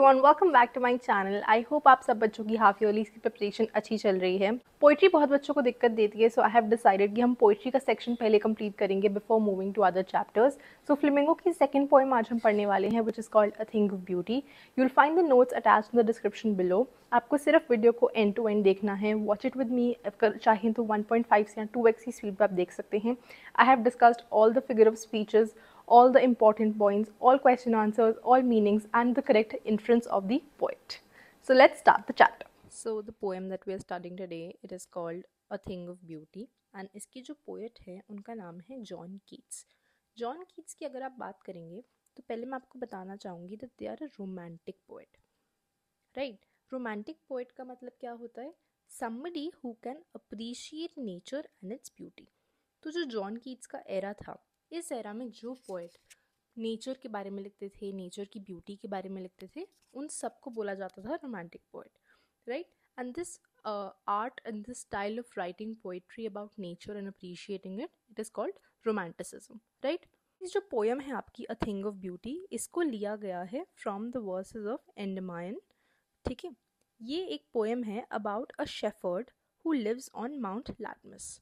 Everyone, welcome back to my channel. I hope आप सब बच्चों की हाफ ईयरली की प्रिपरेशन अच्छी चल रही है। पोइट्री बहुत बच्चों को दिक्कत देती है, सो आई हैव डिसाइडेड कि हम पोइट्री का सेक्शन पहले कंप्लीट करेंगे before moving to other chapters. So flamingo की सेकंड पोएम आज हम पढ़ने वाले हैं, which is called a thing of beauty. You will find the notes attached in the description below. आपको सिर्फ वीडियो को एंड टू एंड देखना है। Watch it with me. चाहें तो 1.5 या 2x की स्पीड पर आप देख सकते हैं। I have discussed all the figure of speeches, all the important points, all question answers, all meanings, and the correct inference of the poet. So let's start the chapter. So the poem that we are studying today, it is called A Thing of Beauty, and इसकी जो poet है उनका नाम है John Keats. John Keats की अगर आप बात करेंगे तो पहले मैं आपको बताना चाहूँगी that they are a romantic poet, right? Romantic poet का मतलब क्या होता है? Somebody who can appreciate nature and its beauty. तो जो जॉन कीट्स का एरा था, इस एरा में जो पोएट नेचर के बारे में लिखते थे, नेचर की ब्यूटी के बारे में लिखते थे, उन सबको बोला जाता था romantic poet, right? And this art and this style of writing poetry about nature and appreciating it, it is called romanticism, right? इस जो पोएम है आपकी अ थिंग ऑफ ब्यूटी, इसको लिया गया है from the verses of Endymion, ठीक है? ये एक पोएम है about a shepherd who lives on Mount Latmos,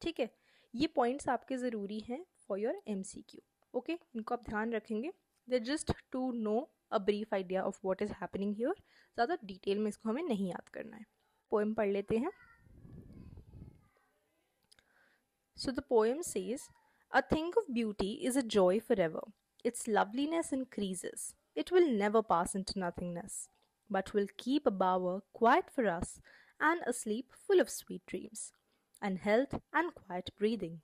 ठीक है? ये पॉइंट्स आपके ज़रूरी हैं फॉर योर MCQ, ओके? इनको आप ध्यान रखेंगे। They just to know a brief idea of what is happening here. ज़्यादा डिटेल में इसको हमें नहीं याद करना है। पोएम पढ़ लेते हैं। So the poem says, a thing of beauty is a joy for ever. It's loveliness increases. It will never pass into nothingness, but will keep a bower quiet for us, and a sleep full of sweet dreams, and health and quiet breathing.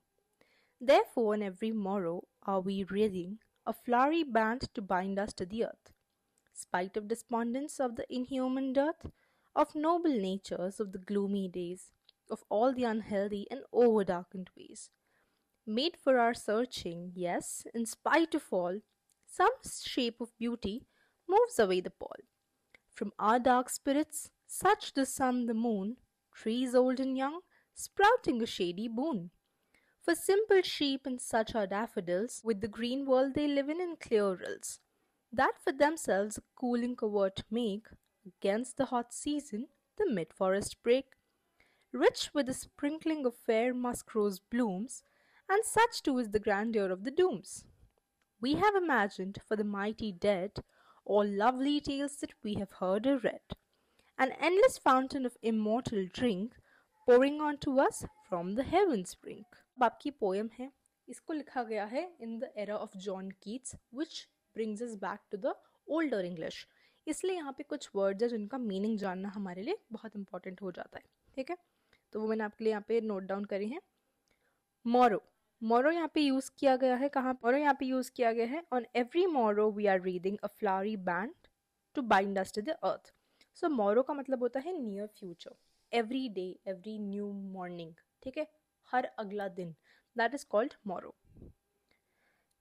Therefore, on every morrow are we rearing a flowery band to bind us to the earth, spite of despondence of the inhuman dearth, of noble natures of the gloomy days, of all the unhealthy and over-darkened ways. Made for our searching, yes, in spite of all, some shape of beauty moves away the pall. From our dark spirits, such the sun, the moon, trees old and young, sprouting a shady boon. For simple sheep and such are daffodils, with the green world they live in clear rills, that for themselves a cooling covert make, against the hot season the mid-forest break, rich with a sprinkling of fair musk rose blooms, and such too is the grandeur of the dooms. We have imagined for the mighty dead all lovely tales that we have heard or read, an endless fountain of immortal drink pouring on to us from the heaven's brink. अब आपकी poem है, इसको लिखा गया है in the era of John Keats, which brings us back to the older English. इसलिए यहाँ पे कुछ वर्ड्स है जिनका मीनिंग जानना हमारे लिए बहुत इंपॉर्टेंट हो जाता है, ठीक है? तो वो मैंने आपके लिए यहाँ पे नोट डाउन करी है। मोरो, मोरो यहाँ पे यूज़ किया गया है कहाँ? मोरो यहाँ पे यूज़ किया गया है on every morrow we are reading a flowery band to bind us to the earth. So morrow का मतलब होता है near future, every day, every new morning, ठीक है? हर अगला दिन, that is called morrow.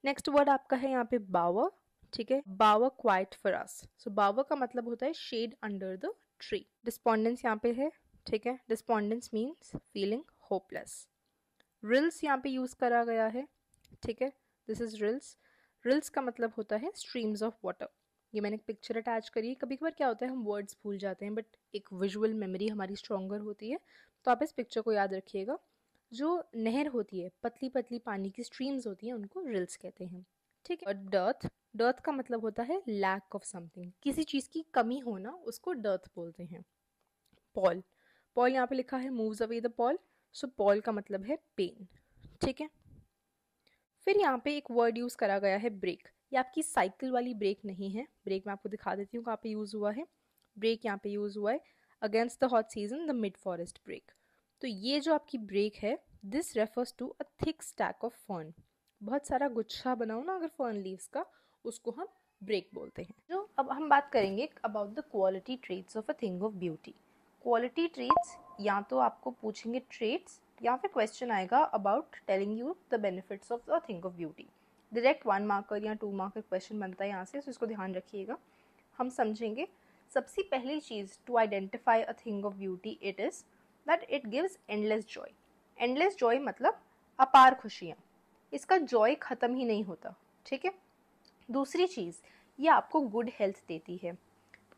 Next word आपका है यहाँ पे बावर, ठीक है? बावर क्वाइट फॉर अस। सो बावर का मतलब होता है shade under the tree. Despondence यहाँ पे है, ठीक है? Despondence means feeling hopeless. Rills यहाँ पे यूज करा गया है, ठीक है? This is reels. रिल्स का मतलब होता है स्ट्रीम्स ऑफ वाटर। ये मैंने एक पिक्चर अटैच करी है। कभी कभार क्या होता है हम वर्ड्स भूल जाते हैं, बट एक विजुअल मेमोरी हमारी स्ट्रॉन्गर होती है, तो आप इस पिक्चर को याद रखिएगा। जो नहर होती है, पतली पतली पानी की स्ट्रीम्स होती हैं, उनको रिल्स कहते हैं, ठीक है? और डर्थ, डर्थ का मतलब होता है लैक ऑफ समथिंग, किसी चीज़ की कमी होना, उसको डर्थ बोलते हैं। पॉल, पॉल यहाँ पे लिखा है moves away the Paul, so Paul का मतलब है पेन, ठीक है? फिर यहाँ पे एक वर्ड यूज़ करा गया है ब्रेक। ये आपकी साइकिल वाली ब्रेक नहीं है। ब्रेक मैं आपको दिखा देती हूँ कहाँ पे यूज़ हुआ है। ब्रेक यहाँ पे यूज़ हुआ है against the hot season the mid forest brake. तो ये जो आपकी ब्रेक है, this refers to a thick stack of fern. बहुत सारा गुच्छा बनाओ ना अगर फर्न लीव्स का, उसको हम ब्रेक बोलते हैं। जो अब हम बात करेंगे about the quality traits of a thing of beauty. Quality traits, या तो आपको पूछेंगे ट्रेट्स, या फिर क्वेश्चन आएगा about telling you the benefits of the thing of beauty. Direct 1 marker या 2 मार्कर क्वेश्चन बनता है यहाँ से, तो इसको ध्यान रखिएगा। हम समझेंगे सबसे पहली चीज़ to identify a thing of beauty, it is that it gives endless joy. Endless joy मतलब अपार खुशियाँ, इसका जॉय ख़त्म ही नहीं होता, ठीक है? दूसरी चीज़, ये आपको गुड हेल्थ देती है।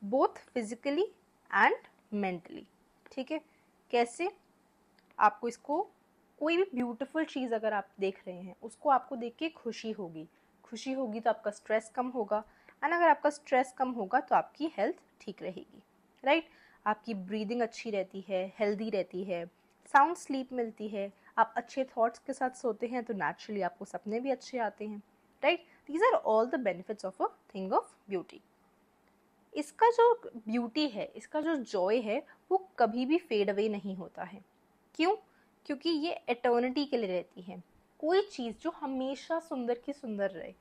Both physically and mentally. ठीक है, कैसे? आपको इसको, कोई भी ब्यूटीफुल चीज़ अगर आप देख रहे हैं उसको आपको देख के खुशी होगी, खुशी होगी तो आपका स्ट्रेस कम होगा, एंड अगर आपका स्ट्रेस कम होगा तो आपकी हेल्थ ठीक रहेगी, राइट? आपकी ब्रीदिंग अच्छी रहती है, हेल्दी रहती है, साउंड स्लीप मिलती है, आप अच्छे थॉट्स के साथ सोते हैं तो नेचुरली आपको सपने भी अच्छे आते हैं, right? These are all the benefits of a thing of beauty. इसका जो ब्यूटी है, इसका जो जॉय है, वो कभी भी फेड अवे नहीं होता है। क्यों? क्योंकि ये एटर्निटी के लिए रहती है। कोई चीज़ जो हमेशा सुंदर की सुंदर रहे,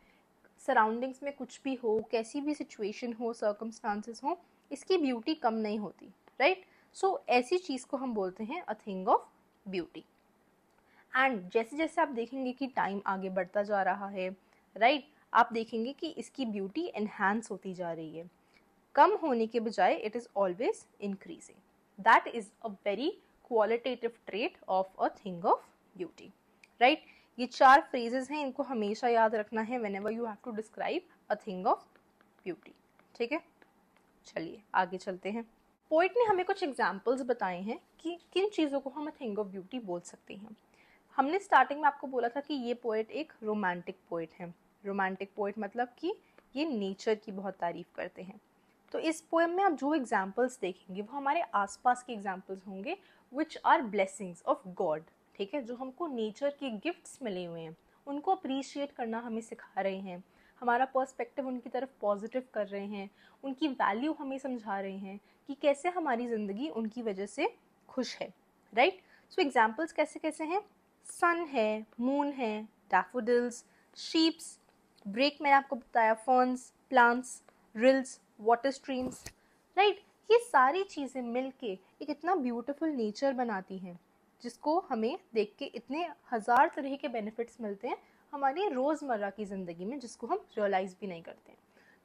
सराउंडिंग्स में कुछ भी हो, कैसी भी सिचुएशन हो, सर्कमस्टांसेस हो, इसकी ब्यूटी कम नहीं होती, राइट? सो ऐसी चीज़ को हम बोलते हैं अ थिंग ऑफ ब्यूटी। एंड जैसे जैसे आप देखेंगे कि टाइम आगे बढ़ता जा रहा है, राइट, आप देखेंगे कि इसकी ब्यूटी एनहांस होती जा रही है, कम होने के बजाय it is always increasing. That is a very qualitative trait of a thing of beauty, right? ये 4 फ्रेजेस हैं, इनको हमेशा याद रखना है whenever you have to describe a thing of beauty. ठीक है, चलिए आगे चलते हैं। पोइट ने हमें कुछ एग्जाम्पल्स बताए हैं कि किन चीज़ों को हम थिंग ऑफ ब्यूटी बोल सकते हैं। हमने स्टार्टिंग में आपको बोला था कि ये पोइट एक रोमांटिक पोइट है। रोमांटिक पोइट मतलब कि ये नेचर की बहुत तारीफ करते हैं। तो इस पोएम में आप जो एग्जाम्पल्स देखेंगे वो हमारे आसपास के एग्जाम्पल्स होंगे which are blessings of God. ठीक है, जो हमको नेचर के गिफ्ट्स मिले हुए हैं उनको अप्रिशिएट करना हमें सिखा रहे हैं, हमारा पर्सपेक्टिव उनकी तरफ पॉजिटिव कर रहे हैं, उनकी वैल्यू हमें समझा रहे हैं कि कैसे हमारी ज़िंदगी उनकी वजह से खुश है, राइट? सो एग्जाम्पल्स कैसे कैसे हैं? सन है, मून है, डैफोडिल्स, शीप्स, ब्रेक मैंने आपको बताया, ferns, plants, reels, water streams, right? ये सारी चीज़ें मिलके एक इतना ब्यूटीफुल नेचर बनाती हैं जिसको हमें देख के इतने हज़ार तरह के बेनिफिट्स मिलते हैं हमारी रोज़मर्रा की ज़िंदगी में, जिसको हम रियलाइज़ भी नहीं करते हैं।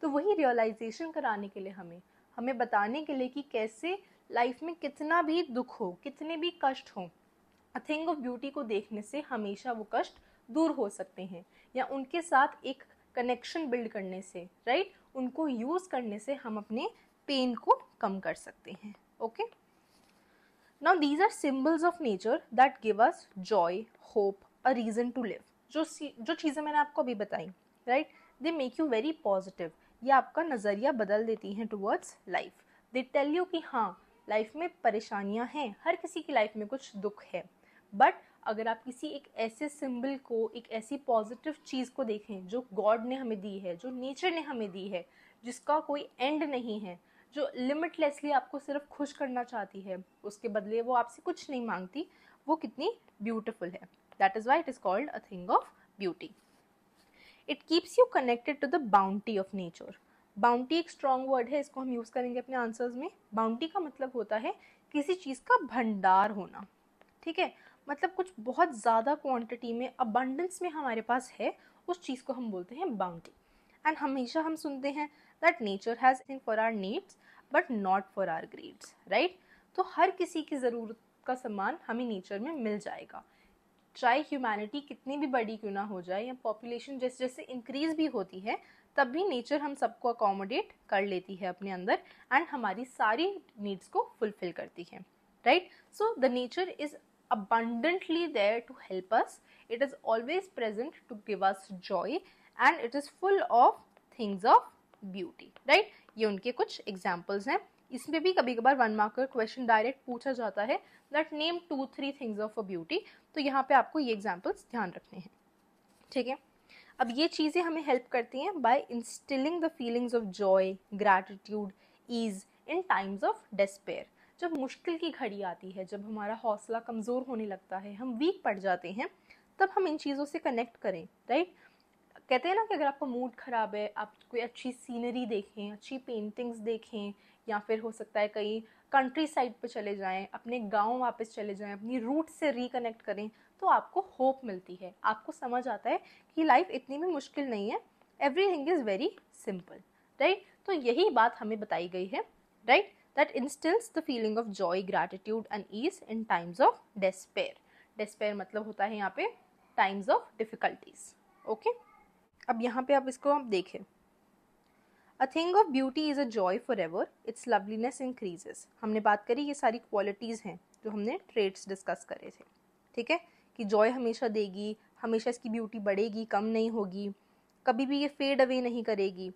तो वही रियलाइजेशन कराने के लिए हमें हमें बताने के लिए कि कैसे लाइफ में कितना भी दुख हो, कितने भी कष्ट हो, अ थिंग ऑफ ब्यूटी को देखने से हमेशा वो कष्ट दूर हो सकते हैं, या उनके साथ एक कनेक्शन बिल्ड करने से, राइट, उनको यूज़ करने से हम अपने पेन को कम कर सकते हैं। Okay, now these are symbols of nature that give us joy, hope, a reason to live. जो चीज़ें मैंने आपको अभी बताई, right, they make you very positive. ये आपका नज़रिया बदल देती हैं towards life. They tell you कि हाँ, लाइफ में परेशानियां हैं, हर किसी की लाइफ में कुछ दुख है, बट अगर आप किसी एक ऐसे सिंबल को, एक ऐसी पॉजिटिव चीज़ को देखें जो गॉड ने हमें दी है, जो नेचर ने हमें दी है, जिसका कोई एंड नहीं है, जो लिमिटलेसली आपको सिर्फ खुश करना चाहती है, उसके बदले वो आपसे कुछ नहीं मांगती, वो कितनी ब्यूटिफुल है। That is why it is called a thing of beauty. It keeps you connected to the bounty of nature. Bounty एक स्ट्रॉन्ग वर्ड है, इसको हम यूज़ करेंगे अपने आंसर्स में। बाउंटी का मतलब होता है किसी चीज़ का भंडार होना। ठीक है, मतलब कुछ बहुत ज़्यादा क्वांटिटी में, अबंडेंस में हमारे पास है, उस चीज़ को हम बोलते हैं बाउंटी। एंड हमेशा हम सुनते हैं that nature has thing for our needs but not for our greeds, right? तो हर किसी की ज़रूरत का सामान हमें नेचर में मिल जाएगा, चाहे ह्यूमैनिटी कितनी भी बड़ी क्यों ना हो जाए, या पॉपुलेशन जैसे जैसे इंक्रीज भी होती है, तब भी नेचर हम सबको अकोमोडेट कर लेती है अपने अंदर, एंड हमारी सारी नीड्स को फुलफिल करती है, right? So the nature is abundantly there to help us. It is always present to give us joy and it is full of things of beauty, right? ये उनके कुछ एग्जाम्पल्स हैं। इसमें भी कभी कभार 1 मार्कर क्वेश्चन डायरेक्ट पूछा जाता है that name 2-3 things of a beauty, तो यहाँ पे आपको ये एग्जाम्पल्स ध्यान रखने हैं। ठीक है, अब ये चीज़ें हमें हेल्प करती हैं by instilling the feelings of joy, gratitude, ease in times of despair. जब मुश्किल की घड़ी आती है, जब हमारा हौसला कमज़ोर होने लगता है, हम वीक पड़ जाते हैं, तब हम इन चीज़ों से कनेक्ट करें, राइट? कहते हैं ना कि अगर आपका मूड ख़राब है, आप कोई अच्छी सीनरी देखें, अच्छी पेंटिंग्स देखें, या फिर हो सकता है कहीं कंट्री साइड पे चले जाएं, अपने गांव वापस चले जाएं, अपनी रूट से रिकनेक्ट करें, तो आपको होप मिलती है, आपको समझ आता है कि लाइफ इतनी भी मुश्किल नहीं है, everything is very simple, right? तो यही बात हमें बताई गई है, right, that instils the feeling of joy, gratitude and ease in times of despair. Despair मतलब होता है यहाँ पे टाइम्स ऑफ डिफिकल्टीज। ओके, अब यहाँ पे आप इसको आप देखें, अ thing of beauty is a joy for ever, it's loveliness increases. हमने बात करी, ये सारी क्वालिटीज़ हैं जो हमने ट्रेट्स डिस्कस करे थे, ठीक है, कि जॉय हमेशा देगी, हमेशा इसकी ब्यूटी बढ़ेगी, कम नहीं होगी, कभी भी ये फेड अवे नहीं करेगी।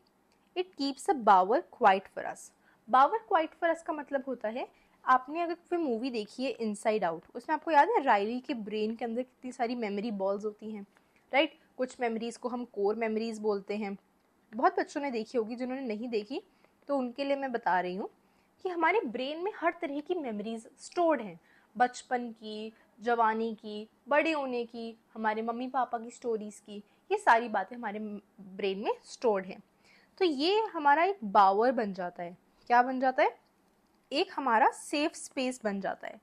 It keeps a bower quiet for us. Bower quiet for us का मतलब होता है, आपने अगर कोई मूवी देखी है इनसाइड आउट, उसमें आपको याद है राइली के ब्रेन के अंदर कितनी सारी मेमोरी बॉल्स होती हैं, राइट। कुछ मेमोरीज को हम कोर मेमोरीज बोलते हैं। बहुत बच्चों ने देखी होगी, जिन्होंने नहीं देखी तो उनके लिए मैं बता रही हूँ कि हमारे ब्रेन में हर तरह की मेमोरीज स्टोर्ड हैं, बचपन की, जवानी की, बड़े होने की, हमारे मम्मी पापा की स्टोरीज की, ये सारी बातें हमारे ब्रेन में स्टोर्ड हैं। तो ये हमारा एक बावर बन जाता है। क्या बन जाता है? एक हमारा सेफ स्पेस बन जाता है।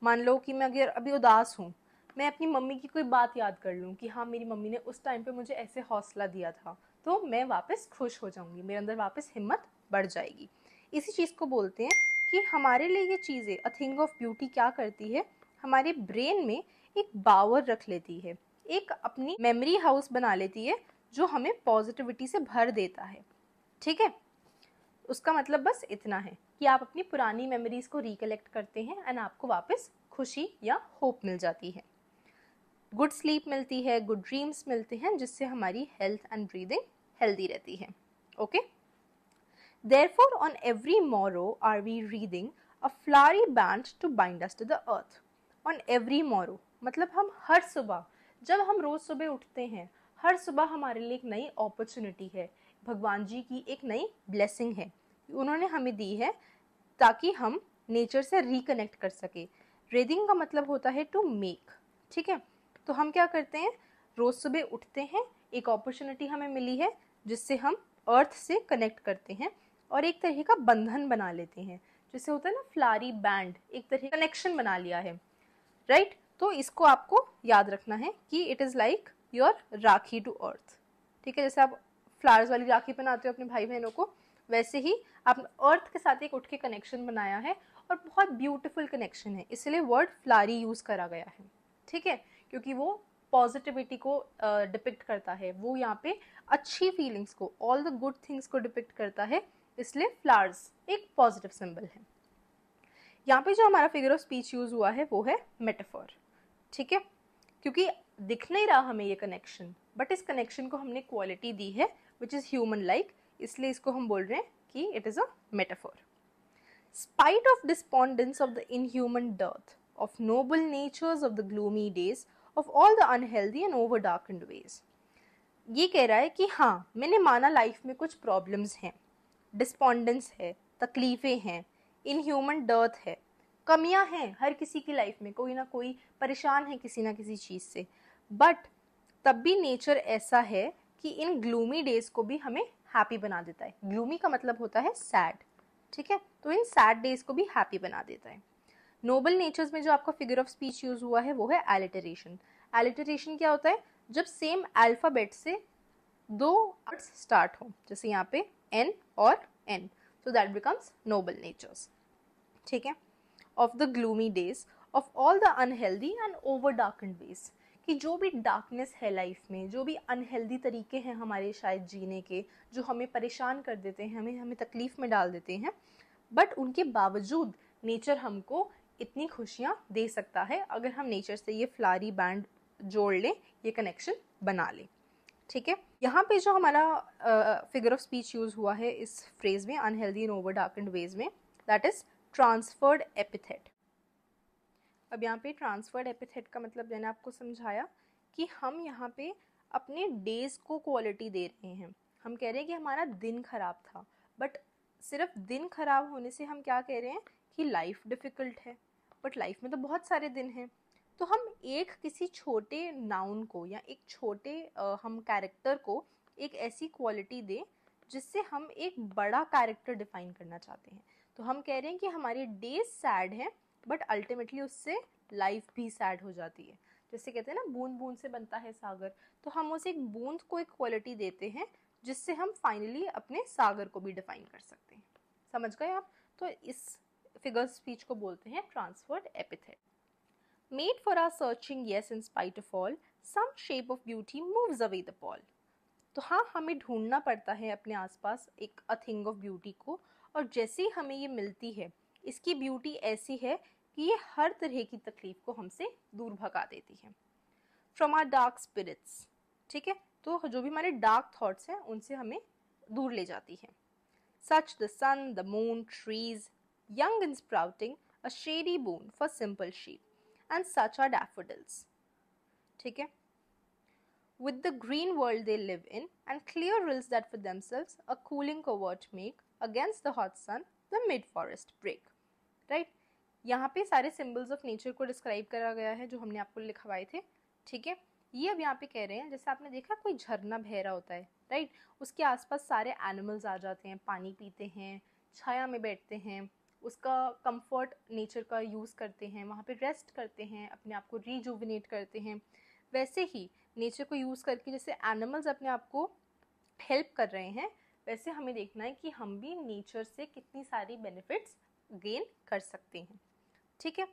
मान लो कि मैं अगर अभी उदास हूँ, मैं अपनी मम्मी की कोई बात याद कर लूँ कि हाँ मेरी मम्मी ने उस टाइम पे मुझे ऐसे हौसला दिया था, तो मैं वापस खुश हो जाऊँगी, मेरे अंदर वापस हिम्मत बढ़ जाएगी। इसी चीज़ को बोलते हैं कि हमारे लिए ये चीज़ें, अ थिंग ऑफ ब्यूटी क्या करती है, हमारे ब्रेन में एक बावर रख लेती है, एक अपनी मेमोरी हाउस बना लेती है जो हमें पॉजिटिविटी से भर देता है, ठीक है। उसका मतलब बस इतना है कि आप अपनी पुरानी मेमोरीज को रिकलेक्ट करते हैं एंड आपको वापस खुशी या होप मिल जाती है, गुड स्लीप मिलती है, गुड ड्रीम्स मिलते हैं, जिससे हमारी हेल्थ एंड ब्रीदिंग हेल्दी रहती है। Okay, therefore on every morrow are we reading a flowery band to bind us to the earth। on every morrow मतलब हम हर सुबह, जब हम रोज सुबह उठते हैं, हर सुबह हमारे लिए एक नई अपॉर्चुनिटी है, भगवान जी की एक नई ब्लेसिंग है, उन्होंने हमें दी है ताकि हम नेचर से रिकनेक्ट कर सके। रीडिंग का मतलब होता है टू मेक, ठीक है। तो हम क्या करते हैं, रोज सुबह उठते हैं, एक अपॉर्चुनिटी हमें मिली है जिससे हम अर्थ से कनेक्ट करते हैं और एक तरह का बंधन बना लेते हैं, जैसे होता है ना फ्लारी बैंड, एक तरह कनेक्शन बना लिया है, राइट। तो इसको आपको याद रखना है कि it is like your rakhi to earth, ठीक है। जैसे आप फ्लावर्स वाली राखी बनाते हो अपने भाई बहनों को, वैसे ही आप अर्थ के साथ एक उठ के कनेक्शन बनाया है और बहुत ब्यूटीफुल कनेक्शन है, इसलिए वर्ड फ्लारी यूज करा गया है, ठीक है, क्योंकि वो पॉजिटिविटी को डिपिक्ट करता है, वो यहाँ पे अच्छी फीलिंग्स को, ऑल द गुड थिंग्स को डिपिक्ट करता है, इसलिए फ्लावर्स एक पॉजिटिव सिंबल है। यहाँ पे जो हमारा फिगर ऑफ स्पीच यूज हुआ है वो है मेटाफर, ठीक है, क्योंकि दिख नहीं रहा हमें ये कनेक्शन, बट इस कनेक्शन को हमने क्वालिटी दी है विच इज ह्यूमन लाइक, इसलिए इसको हम बोल रहे हैं कि it is a metaphor. Spite of despondence of the inhuman dearth, of noble natures of the gloomy days, of all the unhealthy and over darkened ways। ये कह रहा है कि हाँ, मैंने माना लाइफ में कुछ प्रॉब्लम्स हैं, डिस्पॉन्डेंस है, तकलीफ़ें हैं, इनह्यूमन डर्थ है, कमियां हैं, हर किसी की लाइफ में कोई ना कोई परेशान है किसी ना किसी चीज़ से, बट तब भी नेचर ऐसा है कि इन ग्लूमी डेज को भी हमें हैप्पी बना देता है। ग्लूमी का मतलब होता है सैड, ठीक है, तो इन सैड डेज को भी हैप्पी बना देता है। नोबल नेचर्स में जो आपका फिगर ऑफ स्पीच यूज हुआ है वो है एलिटरेशन। एलिटरेशन क्या होता है? जब सेम अल्फाबेट से दो वर्ड्स स्टार्ट हो, जैसे यहाँ पे एन और n, so that becomes noble natures, ठीक है। Of the gloomy days, of all the unhealthy and over darkened ways, कि जो भी डार्कनेस है लाइफ में, जो भी अनहेल्दी तरीके हैं हमारे शायद जीने के, जो हमें परेशान कर देते हैं, हमें हमें तकलीफ में डाल देते हैं, बट उनके बावजूद नेचर हमको इतनी खुशियाँ दे सकता है अगर हम नेचर से ये फ्लारी बैंड जोड़ लें, ये कनेक्शन बना लें, ठीक है। यहाँ पे जो हमारा फिगर ऑफ स्पीच यूज हुआ है इस फ्रेज में, unhealthy and over darkened veg में, दैट इज ट्रांसफर्ड एपिथेट। अब यहाँ पे ट्रांसफर्ड एपिथेट का मतलब मैंने आपको समझाया कि हम यहाँ पे अपने डेज को क्वालिटी दे रहे हैं। हम कह रहे हैं कि हमारा दिन खराब था, बट सिर्फ दिन खराब होने से हम क्या कह रहे हैं कि लाइफ डिफ़िकल्ट है, बट लाइफ में तो बहुत सारे दिन हैं। तो हम एक किसी छोटे नाउन को या एक छोटे हम कैरेक्टर को एक ऐसी क्वालिटी दें जिससे हम एक बड़ा कैरेक्टर डिफाइन करना चाहते हैं। तो हम कह रहे हैं कि हमारे डेज सैड हैं, बट अल्टीमेटली उससे लाइफ भी सैड हो जाती है। जैसे कहते हैं ना, बूंद बूंद से बनता है सागर, तो हम उस एक बूंद को एक क्वालिटी देते हैं जिससे हम फाइनली अपने सागर को भी डिफाइन कर सकते हैं। समझ गए आप? तो इस फिगर स्पीच को बोलते हैं transferred epithet. Made for our searching, yes, in spite of all, some shape of beauty moves away the pall। तो हाँ, हमें ढूंढना पड़ता है अपने आसपास एक अ थिंग ऑफ ब्यूटी को, और जैसे ही हमें ये मिलती है, इसकी ब्यूटी ऐसी है कि ये हर तरह की तकलीफ को हमसे दूर भगा देती है। फ्रॉम आर डार्क स्पिरिट्स, ठीक है, तो जो भी हमारे डार्क थॉट्स हैं उनसे हमें दूर ले जाती है। Such the sun, the moon, trees, young and sprouting, a shady boon for simple sheep, and such are daffodils, ठीक है, with the green world they live in, and clear rills that for themselves a cooling covert make, against the hot sun the mid forest break. Right? यहाँ पे सारे symbols of nature को describe करा गया है जो हमने आपको लिखवाए थे, ठीक है। ये अब यहाँ पे कह रहे हैं, जैसे आपने देखा कोई झरना बह रहा होता है, राइट, उसके आसपास सारे एनिमल्स आ जाते हैं, पानी पीते हैं, छाया में बैठते हैं, उसका कंफर्ट नेचर का यूज़ करते हैं, वहाँ पे रेस्ट करते हैं, अपने आप को रिजुविनेट करते हैं। वैसे ही नेचर को यूज़ करके जैसे एनिमल्स अपने आप को हेल्प कर रहे हैं, वैसे हमें देखना है कि हम भी नेचर से कितनी सारी बेनिफिट्स गेन कर सकते हैं, ठीक है।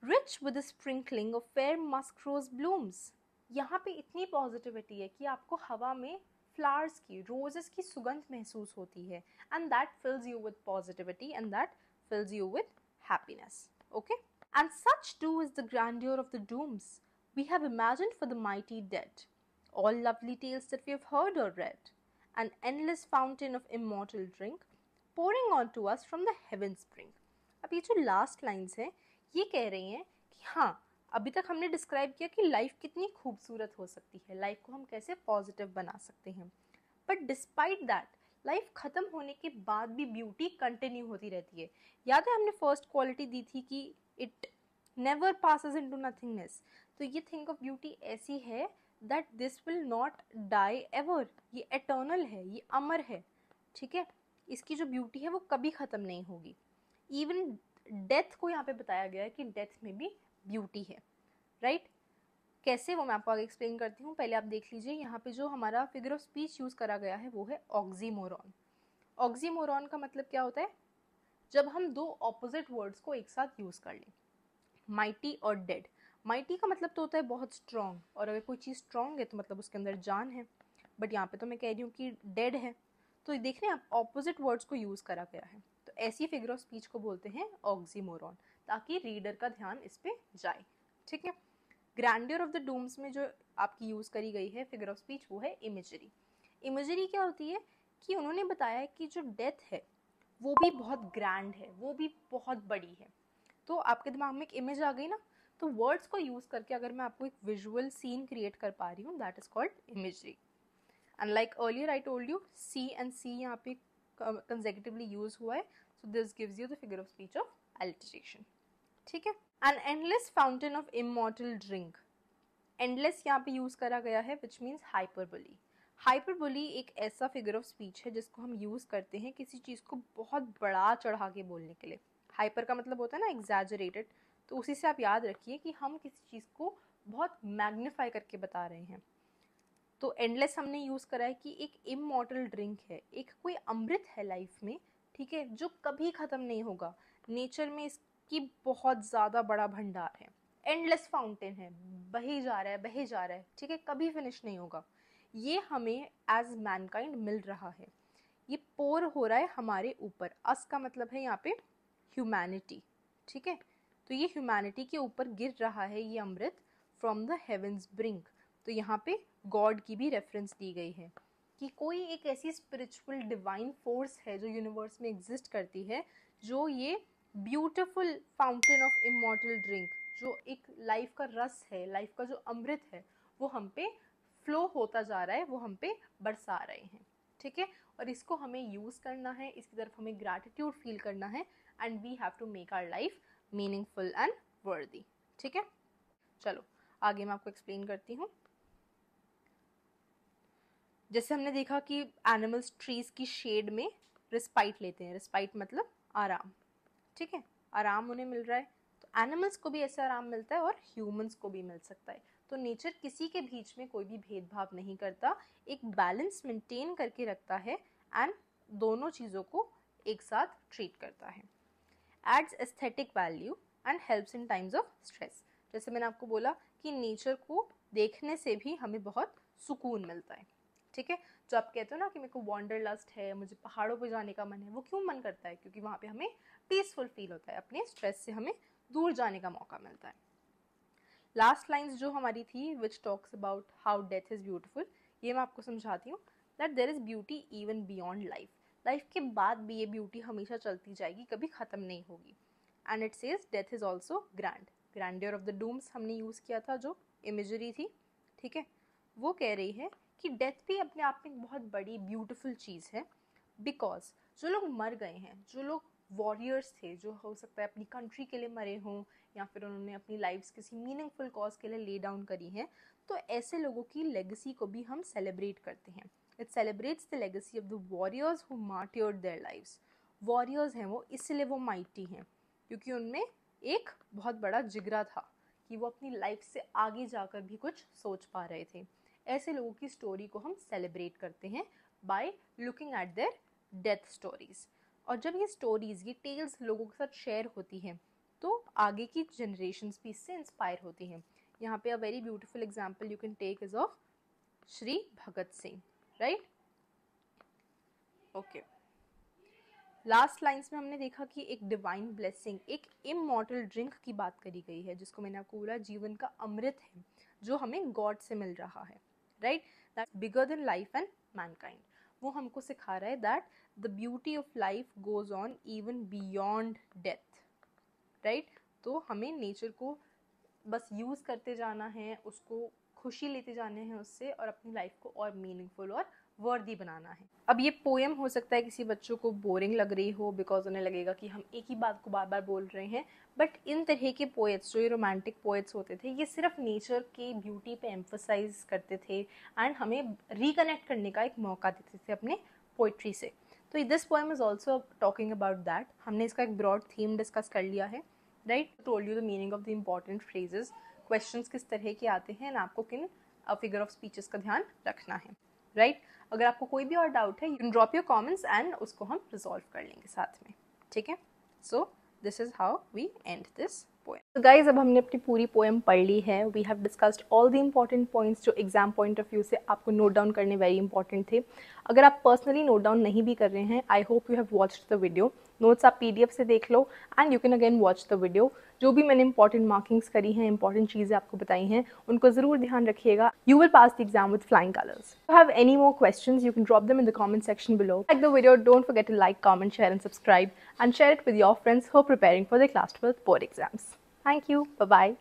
Rich with sprinkling of fair musk rose blooms, यहाँ पे इतनी पॉजिटिविटी है कि आपको हवा में फ्लावर्स की, रोजेस की सुगंध महसूस होती है, and that fills you with positivity, and that fills you with happiness, okay. And such too is the grandeur of the dooms we have imagined for the mighty dead, all lovely tales that we have heard or read, an endless fountain of immortal drink pouring on to us from the heaven spring. अब ये जो last lines हैं, ये कह रही हैं कि हाँ, अभी तक हमने डिस्क्राइब किया कि लाइफ कितनी खूबसूरत हो सकती है, लाइफ को हम कैसे पॉजिटिव बना सकते हैं, बट डिस्पाइट दैट लाइफ ख़त्म होने के बाद भी ब्यूटी कंटिन्यू होती रहती है। याद है हमने फर्स्ट क्वालिटी दी थी कि it never passes into nothingness, तो ये थिंग ऑफ ब्यूटी ऐसी है that this will not die ever, ये एटर्नल है, ये अमर है, ठीक है, इसकी जो ब्यूटी है वो कभी ख़त्म नहीं होगी। इवन डेथ को यहाँ पे बताया गया है कि डेथ में भी ब्यूटी है, राइट। कैसे, वो मैं आपको आगे एक्सप्लेन करती हूँ, पहले आप देख लीजिए यहाँ पे जो हमारा फिगर ऑफ स्पीच यूज़ करा गया है वो है ऑक्सीमोरॉन। ऑक्सीमोरॉन का मतलब क्या होता है, जब हम दो ऑपोजिट वर्ड्स को एक साथ यूज़ कर लें, माइटी और डेड। माइटी का मतलब तो होता है बहुत स्ट्रॉन्ग, और अगर कोई चीज़ स्ट्रॉन्ग है तो मतलब उसके अंदर जान है, बट यहाँ पे तो मैं कह रही हूँ कि डेड है, तो देख रहे हैं आप, ऑपोजिट वर्ड्स को यूज़ करा गया है, तो ऐसी फिगर ऑफ स्पीच को बोलते हैं ऑक्सीमोरॉन, ताकि रीडर का ध्यान इस पे जाए, ठीक है। ग्रैंडियर ऑफ द डूम्स में जो आपकी यूज़ करी गई है फिगर ऑफ स्पीच वो है इमेजरी। इमेजरी क्या होती है कि उन्होंने बताया कि जो डेथ है वो भी बहुत ग्रैंड है, वो भी बहुत बड़ी है, तो आपके दिमाग में एक इमेज आ गई ना, तो वर्ड्स को यूज़ करके अगर मैं आपको एक विजुअल सीन क्रिएट कर पा रही हूँ, that is called imagery. And like earlier I told you, c and c यहाँ पे कंसेक्यूटिवली यूज हुआ है, so this gives you the figure of speech of alliteration, ठीक है। An endless fountain of immortal drink, endless यहाँ पे use करा गया है विच मीन्स हाइपरबोली। हाइपरबोली एक ऐसा फिगर ऑफ स्पीच है जिसको हम यूज करते हैं किसी चीज़ को बहुत बड़ा चढ़ा के बोलने के लिए। हाइपर का मतलब होता है ना एग्जैजरेटेड, तो उसी से आप याद रखिए कि हम किसी चीज़ को बहुत मैग्नीफाई करके बता रहे हैं। तो एंडलेस हमने यूज़ करा है कि एक इमॉर्टल ड्रिंक है, एक कोई अमृत है लाइफ में, ठीक है, जो कभी ख़त्म नहीं होगा। नेचर में इसकी बहुत ज़्यादा बड़ा भंडार है, एंडलेस फाउंटेन है, बही जा रहा है बही जा रहा है, ठीक है, कभी फिनिश नहीं होगा। ये हमें एज मैनकाइंड मिल रहा है, ये पोर हो रहा है हमारे ऊपर। अस का मतलब है यहाँ पे ह्यूमैनिटी, ठीक है, तो ये ह्यूमैनिटी के ऊपर गिर रहा है ये अमृत फ्रॉम द हेवेंस ब्रिंक। तो यहाँ पे गॉड की भी रेफरेंस दी गई है कि कोई एक ऐसी स्पिरिचुअल डिवाइन फोर्स है जो यूनिवर्स में एग्जिस्ट करती है, जो ये beautiful fountain of immortal drink, जो एक लाइफ का रस है, लाइफ का जो अमृत है, वो हम पे फ्लो होता जा रहा है, वो हम पे बरसा रहे हैं, ठीक है। और इसको हमें यूज़ करना है, इसकी तरफ हमें ग्रैटिट्यूड फील करना है, and we have to make our life meaningful and worthy, ठीक है। चलो आगे मैं आपको एक्सप्लेन करती हूँ। जैसे हमने देखा कि एनिमल्स ट्रीज की शेड में रिस्पाइट लेते हैं, रिस्पाइट मतलब आराम, ठीक है, आराम उन्हें मिल रहा है, तो एनिमल्स को भी ऐसा आराम मिलता है और ह्यूमंस को भी मिल सकता है। तो नेचर किसी के बीच में कोई भी भेदभाव नहीं करता, एक बैलेंस मेंटेन करके रखता है, एंड दोनों चीज़ों को एक साथ ट्रीट करता है। Adds aesthetic value and helps in times of stress. जैसे मैंने आपको बोला कि नेचर को देखने से भी हमें बहुत सुकून मिलता है, ठीक है। जो आप कहते हो ना कि मेरे को वॉन्डरलस्ट है, मुझे पहाड़ों पे जाने का मन है, वो क्यों मन करता है? क्योंकि वहाँ पे हमें पीसफुल फील होता है, अपने स्ट्रेस से हमें दूर जाने का मौका मिलता है। लास्ट लाइन्स जो हमारी थी, which talks about how death is beautiful, ये मैं आपको समझाती हूँ। That there is beauty even beyond life, life के बाद भी ये ब्यूटी हमेशा चलती जाएगी, कभी ख़त्म नहीं होगी। And it says death is also grand, grandeur of the dooms हमने यूज़ किया था, जो इमेजरी थी, ठीक है। वो कह रही है कि डेथ भी अपने आप में एक बहुत बड़ी ब्यूटीफुल चीज़ है, बिकॉज जो लोग मर गए हैं, जो लोग वॉरियर्स थे, जो हो सकता है अपनी कंट्री के लिए मरे हों या फिर उन्होंने अपनी लाइफ्स किसी मीनिंगफुल कॉज के लिए ले डाउन करी हैं, तो ऐसे लोगों की लेगेसी को भी हम सेलिब्रेट करते हैं। It celebrates the legacy of the warriors who मार्टियर्ड their lives. Warriors हैं वो, इसलिए वो माइटी हैं क्योंकि उनमें एक बहुत बड़ा जिगरा था कि वो अपनी लाइफ से आगे जाकर भी कुछ सोच पा रहे थे। ऐसे लोगों की स्टोरी को हम सेलिब्रेट करते हैं by looking at there death stories. और जब ये स्टोरीज, ये टेल्स लोगों के साथ शेयर होती हैं, तो आगे की जनरेशन्स भी इससे इंस्पायर होती हैं। यहाँ पे a very beautiful example you can take is of Shri Bhagat Singh, right? Okay, last lines में हमने देखा कि एक डिवाइन ब्लेसिंग, एक इमॉर्टल ड्रिंक की बात करी गई है, जिसको मैंने आपको बोला जीवन का अमृत है, जो हमें गॉड से मिल रहा है, right? That's bigger than life and Mankind. वो हमको सिखा रहा है that the beauty of life goes on even beyond death, right? तो हमें नेचर को बस यूज़ करते जाना है, उसको खुशी लेते जाने हैं उससे, और अपनी लाइफ को और मीनिंगफुल और वर्दी बनाना है। अब ये पोएम हो सकता है किसी बच्चों को बोरिंग लग रही हो, बिकॉज उन्हें लगेगा कि हम एक ही बात को बार बार बोल रहे हैं, बट इन तरह के पोएट्स, जो ये रोमांटिक पोएट्स होते थे, ये सिर्फ नेचर की ब्यूटी पे एम्फोसाइज करते थे एंड हमें रिकनेक्ट करने का एक मौका देते थे अपने पोइट्री से। तो this poem is also talking about that. हमने इसका एक ब्रॉड थीम डिस्कस कर लिया है, right? Told you the meaning of the important phrases, questions किस तरह के आते हैं, आपको किन फिगर ऑफ स्पीचेस का ध्यान रखना है, राइट? अगर आपको कोई भी और डाउट है, you can drop your comments and उसको हम रिजॉल्व कर लेंगे साथ में, ठीक है? So this is how we end this poem. तो गाइज, अब हमने अपनी पूरी पोएम पढ़ ली है। We have discussed all the important points जो एग्जाम पॉइंट ऑफ व्यू से आपको नोट डाउन करने वेरी इंपॉर्टेंट थे। अगर आप पर्सनली नोट डाउन नहीं भी कर रहे हैं, I hope you have watched the video. Notes आप PDF से देख लो and you can again watch the video. जो भी मैंने इंपॉर्टेंट मार्किंग्स करी हैं, इंपॉर्टेंट चीज़ें आपको बताई हैं, उनको ज़रूर ध्यान रखिएगा। You will pass the exam with flying colours. If you have any more questions, you can drop them in the comment section below. Like the video, don't forget to like, comment, share and subscribe, and share it with your friends who are preparing for their class 12 board exams. Thank you. Bye-bye.